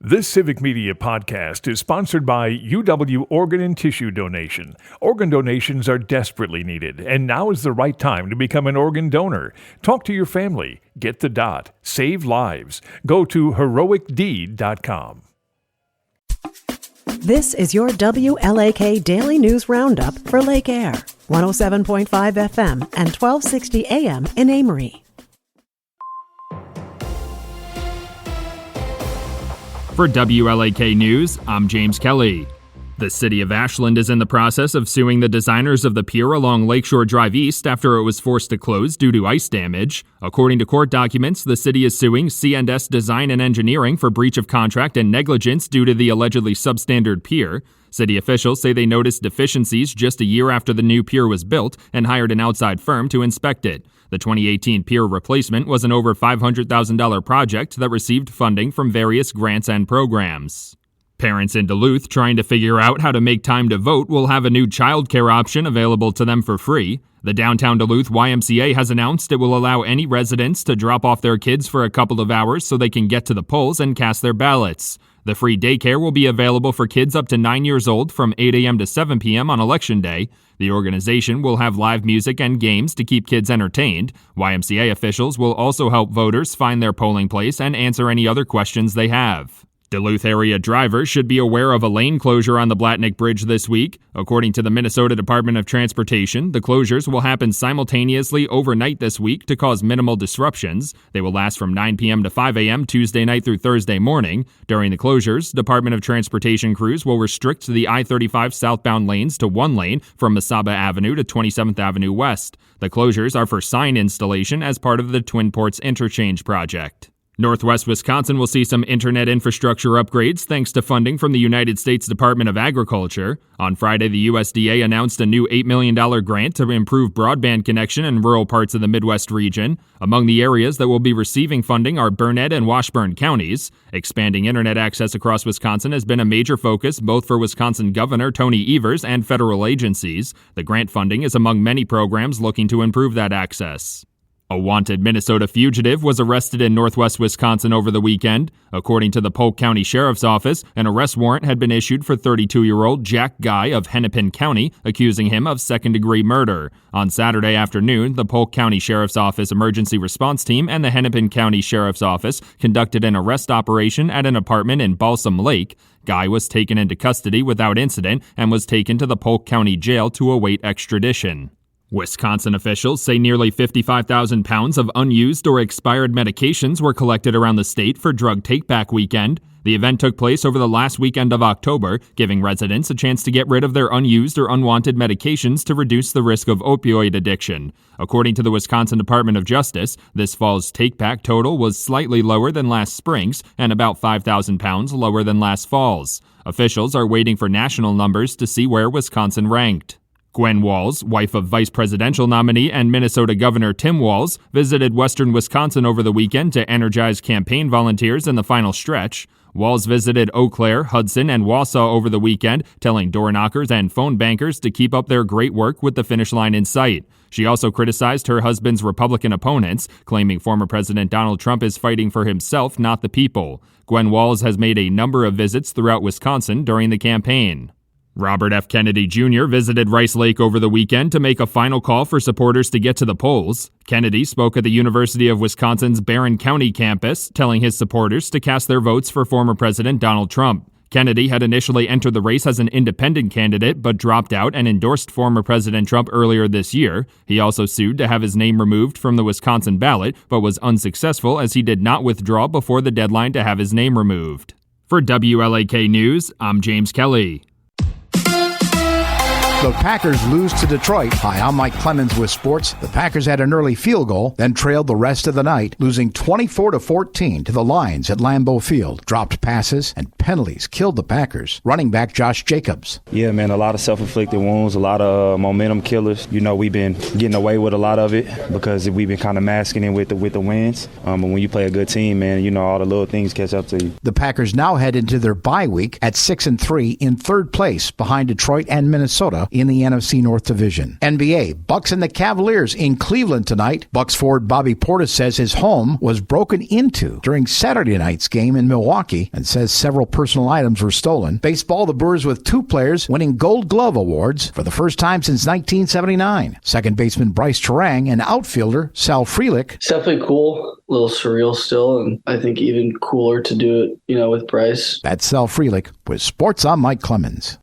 This Civic Media podcast is sponsored by UW Organ and Tissue Donation. Organ donations are desperately needed, and now is the right time to become an organ donor. Talk to your family. Get the dot. Save lives. Go to heroicdeed.com. This is your WLAK Daily News Roundup for Lake Air, 107.5 FM and 1260 AM in Amory. For WLAK News, I'm James Kelly. The city of Ashland is in the process of suing the designers of the pier along Lakeshore Drive East after it was forced to close due to ice damage. According to court documents, the city is suing C&S Design and Engineering for breach of contract and negligence due to the allegedly substandard pier. City officials say they noticed deficiencies just a year after the new pier was built and hired an outside firm to inspect it. The 2018 pier replacement was an over $500,000 project that received funding from various grants and programs. Parents in Duluth trying to figure out how to make time to vote will have a new childcare option available to them for free. The downtown Duluth YMCA has announced it will allow any residents to drop off their kids for a couple of hours so they can get to the polls and cast their ballots. The free daycare will be available for kids up to 9 years old from 8 a.m. to 7 p.m. on Election Day. The organization will have live music and games to keep kids entertained. YMCA officials will also help voters find their polling place and answer any other questions they have. Duluth area drivers should be aware of a lane closure on the Blatnick Bridge this week. According to the Minnesota Department of Transportation, the closures will happen simultaneously overnight this week to cause minimal disruptions. They will last from 9 p.m. to 5 a.m. Tuesday night through Thursday morning. During the closures, Department of Transportation crews will restrict the I-35 southbound lanes to one lane from Mesaba Avenue to 27th Avenue West. The closures are for sign installation as part of the Twin Ports Interchange project. Northwest Wisconsin will see some internet infrastructure upgrades thanks to funding from the United States Department of Agriculture. On Friday, the USDA announced a new $8 million grant to improve broadband connection in rural parts of the Midwest region. Among the areas that will be receiving funding are Burnett and Washburn counties. Expanding internet access across Wisconsin has been a major focus both for Wisconsin Governor Tony Evers and federal agencies. The grant funding is among many programs looking to improve that access. A wanted Minnesota fugitive was arrested in northwest Wisconsin over the weekend. According to the Polk County Sheriff's Office, an arrest warrant had been issued for 32-year-old Jack Guy of Hennepin County, accusing him of second-degree murder. On Saturday afternoon, the Polk County Sheriff's Office Emergency Response Team and the Hennepin County Sheriff's Office conducted an arrest operation at an apartment in Balsam Lake. Guy was taken into custody without incident and was taken to the Polk County Jail to await extradition. Wisconsin officials say nearly 55,000 pounds of unused or expired medications were collected around the state for Drug Take-Back Weekend. The event took place over the last weekend of October, giving residents a chance to get rid of their unused or unwanted medications to reduce the risk of opioid addiction. According to the Wisconsin Department of Justice, this fall's take-back total was slightly lower than last spring's and about 5,000 pounds lower than last fall's. Officials are waiting for national numbers to see where Wisconsin ranked. Gwen Walz, wife of vice presidential nominee and Minnesota Governor Tim Walz, visited western Wisconsin over the weekend to energize campaign volunteers in the final stretch. Walz visited Eau Claire, Hudson, and Wausau over the weekend, telling door knockers and phone bankers to keep up their great work with the finish line in sight. She also criticized her husband's Republican opponents, claiming former President Donald Trump is fighting for himself, not the people. Gwen Walz has made a number of visits throughout Wisconsin during the campaign. Robert F. Kennedy Jr. visited Rice Lake over the weekend to make a final call for supporters to get to the polls. Kennedy spoke at the University of Wisconsin's Barron County campus, telling his supporters to cast their votes for former President Donald Trump. Kennedy had initially entered the race as an independent candidate, but dropped out and endorsed former President Trump earlier this year. He also sued to have his name removed from the Wisconsin ballot, but was unsuccessful as he did not withdraw before the deadline to have his name removed. For WLAK News, I'm James Kelly. The Packers lose to Detroit. Hi, I'm Mike Clemens with sports. The Packers had an early field goal, then trailed the rest of the night, losing 24-14 to the Lions at Lambeau Field. Dropped passes and penalties killed the Packers. Running back Josh Jacobs. Yeah, man, a lot of self-inflicted wounds, a lot of momentum killers. You know, we've been getting away with a lot of it because we've been kind of masking it with the wins. But when you play a good team, man, you know, all the little things catch up to you. The Packers now head into their bye week at 6-3 in third place behind Detroit and Minnesota Minnesota in the NFC North Division. NBA, Bucks and the Cavaliers in Cleveland tonight. Bucks forward Bobby Portis says his home was broken into during Saturday night's game in Milwaukee and says several personal items were stolen. Baseball, the Brewers with 2 players winning Gold Glove awards for the first time since 1979. Second baseman Bryce Terang and outfielder Sal Frelick. It's definitely cool. A little surreal still, and I think even cooler to do it, with Bryce. That's Sal Frelick with Sports. I'm Mike Clemens.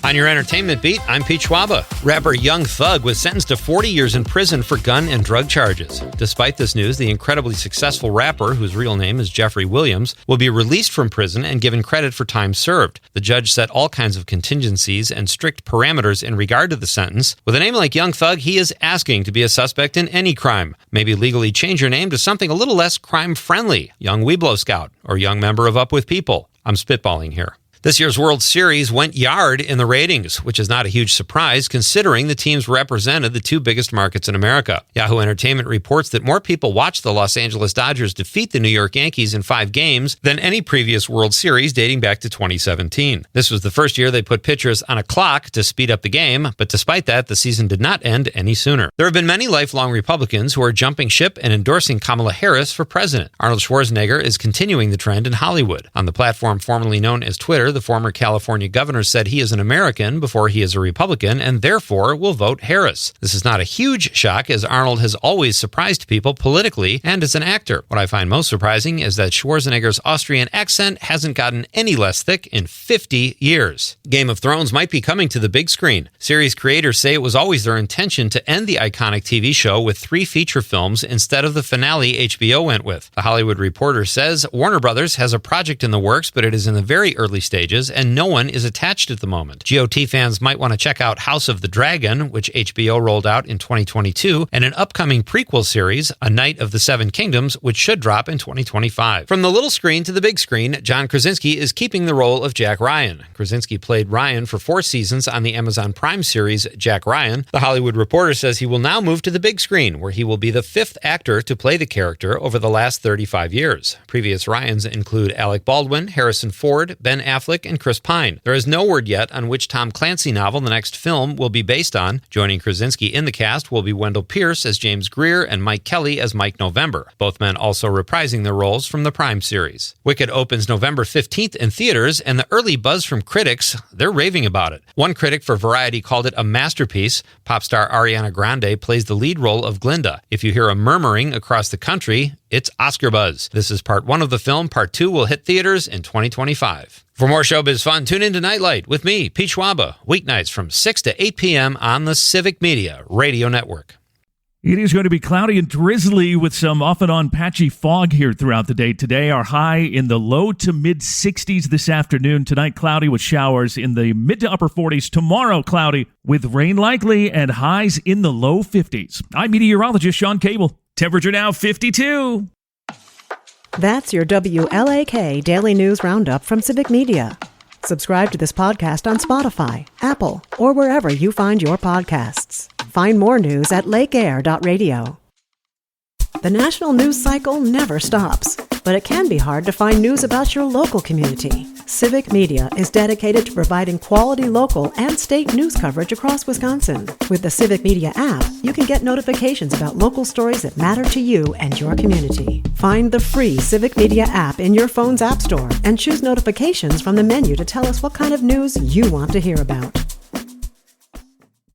On your entertainment beat, I'm Pete Schwaba. Rapper Young Thug was sentenced to 40 years in prison for gun and drug charges. Despite this news, the incredibly successful rapper, whose real name is Jeffrey Williams, will be released from prison and given credit for time served. The judge set all kinds of contingencies and strict parameters in regard to the sentence. With a name like Young Thug, he is asking to be a suspect in any crime. Maybe legally change your name to something a little less crime-friendly. Young Weeblo Scout or Young Member of Up With People. I'm spitballing here. This year's World Series went yard in the ratings, which is not a huge surprise considering the teams represented the 2 biggest markets in America. Yahoo Entertainment reports that more people watched the Los Angeles Dodgers defeat the New York Yankees in 5 games than any previous World Series dating back to 2017. This was the first year they put pitchers on a clock to speed up the game, but despite that, the season did not end any sooner. There have been many lifelong Republicans who are jumping ship and endorsing Kamala Harris for president. Arnold Schwarzenegger is continuing the trend in Hollywood. On the platform formerly known as Twitter, the former California governor said he is an American before he is a Republican and therefore will vote Harris. This is not a huge shock as Arnold has always surprised people politically and as an actor. What I find most surprising is that Schwarzenegger's Austrian accent hasn't gotten any less thick in 50 years. Game of Thrones might be coming to the big screen. Series creators say it was always their intention to end the iconic TV show with 3 feature films instead of the finale HBO went with. The Hollywood Reporter says Warner Brothers has a project in the works, but it is in the very early stages and no one is attached at the moment. GOT fans might want to check out House of the Dragon, which HBO rolled out in 2022, and an upcoming prequel series, A Knight of the Seven Kingdoms, which should drop in 2025. From the little screen to the big screen, John Krasinski is keeping the role of Jack Ryan. Krasinski played Ryan for 4 seasons on the Amazon Prime series Jack Ryan. The Hollywood Reporter says he will now move to the big screen, where he will be the 5th actor to play the character over the last 35 years. Previous Ryans include Alec Baldwin, Harrison Ford, Ben Affleck, and Chris Pine. There is no word yet on which Tom Clancy novel the next film will be based on. Joining Krasinski in the cast will be Wendell Pierce as James Greer and Mike Kelly as Mike November, both men also reprising their roles from the Prime series. Wicked opens November 15th in theaters, and the early buzz from critics, they're raving about it. One critic for Variety called it a masterpiece. Pop star Ariana Grande plays the lead role of Glinda. If you hear a murmuring across the country, it's Oscar buzz. This is part 1 of the film. Part 2 will hit theaters in 2025. For more showbiz fun, tune in to Nightlight with me, Pete Schwaba, weeknights from 6 to 8 p.m. on the Civic Media Radio Network. It is going to be cloudy and drizzly with some off and on patchy fog here throughout the day. Today, our high in the low to mid 60s this afternoon. Tonight, cloudy with showers in the mid to upper 40s. Tomorrow, cloudy with rain likely and highs in the low 50s. I'm meteorologist Sean Cable. Temperature now 52. That's your WLAK Daily News Roundup from Civic Media. Subscribe to this podcast on Spotify, Apple, or wherever you find your podcasts. Find more news at lakeair.radio. The national news cycle never stops, but it can be hard to find news about your local community. Civic Media is dedicated to providing quality local and state news coverage across Wisconsin. With the Civic Media app, you can get notifications about local stories that matter to you and your community. Find the free Civic Media app in your phone's app store and choose notifications from the menu to tell us what kind of news you want to hear about.